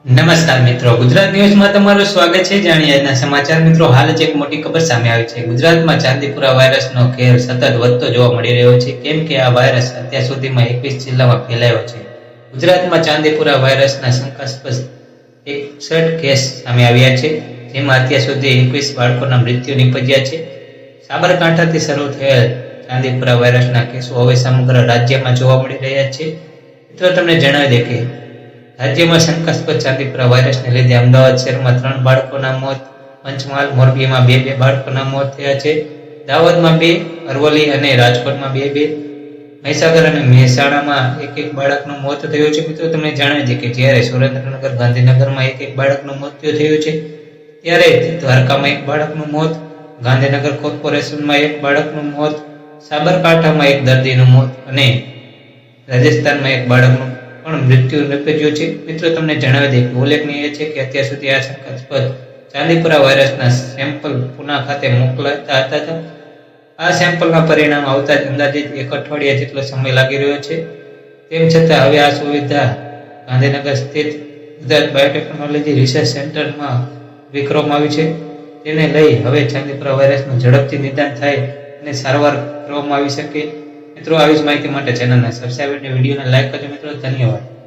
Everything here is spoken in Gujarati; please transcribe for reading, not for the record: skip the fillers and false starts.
નમસ્કાર મિત્રો, ગુજરાત ન્યૂઝમાં તમારું સ્વાગત છે। જાણીએ આજના સમાચાર। મિત્રો, હાલ જ એક મોટી ખબર સામે આવી છે। ગુજરાતમાં ચાંદીપુરા વાયરસનો કેર સતત વધતો જોવા મળી રહ્યો છે, કેમ કે આ વાયરસ અત્યાર સુધીમાં 21 જિલ્લામાં ફેલાયો છે। ગુજરાતમાં ચાંદીપુરા વાયરસના શંકાસ્પદ 61 કેસ સામે આવ્યા છે, જેમાં અત્યાર સુધી 21 બાળકોના મૃત્યુ નિપજ્યા છે। સાબરકાંઠાથી શરૂ થયેલ ચાંદીપુરા વાયરસના કેસો હવે સમગ્ર રાજ્યમાં જોવા મળી રહ્યા છે। મિત્રો, તમને જણાવી દે કે રાજ્યમાં શંકાસ્પદ ચાંદીપુરા વાયરસને લીધે અમદાવાદ શહેરમાં 3 બાળકોના મોત, પંચમહાલ, મોરબીમાં 2 બાળકોના મોત થયા છે, દાહોદમાં 2, અરવલ્લી અને રાજકોટમાં 2, મહીસાગર અને મહેસાણામાં 1 બાળકનું મોત થયું છે। મિત્રો, તમને જણાવી દઈએ કે જ્યારે સુરેન્દ્રનગર, ગાંધીનગરમાં 1 બાળકનું મૃત્યુ થયું છે, ત્યારે દ્વારકામાં 1 બાળકનું મોત, ગાંધીનગર કોર્પોરેશનમાં 1 બાળકનું મોત, સાબરકાંઠામાં 1 દર્દીનું મોત અને રાજસ્થાનમાં 1 બાળકનું પણ મૃત્યુ નિપજ્યું છે। મિત્રો, તમને જણાવી દઈએ કે ઉલ્લેખનીય છે કે અત્યાર સુધી આ શંકાસ્પદ ચાંદીપુરા વાયરસના સેમ્પલ પુના ખાતે મોકલાતા હતા। આ સેમ્પલના પરિણામ આવતા જ અંદાજિત 1 અઠવાડિયા જેટલો સમય લાગી રહ્યો છે। તેમ છતાં હવે આ સુવિધા ગાંધીનગર સ્થિત ગુજરાત બાયોટેકનોલોજી રિસર્ચ સેન્ટરમાં વિકરાવવામાં આવી છે। તેને લઈ હવે ચાંદીપુરા વાયરસનું ઝડપથી નિદાન થાય અને સારવાર કરવામાં આવી શકે। મિત્રો, આવી જ માહિતી માટે ચેનલને સબસ્ક્રાઇબ અને વિડીયોને લાઈક કરજો। મિત્રો, ધન્યવાદ।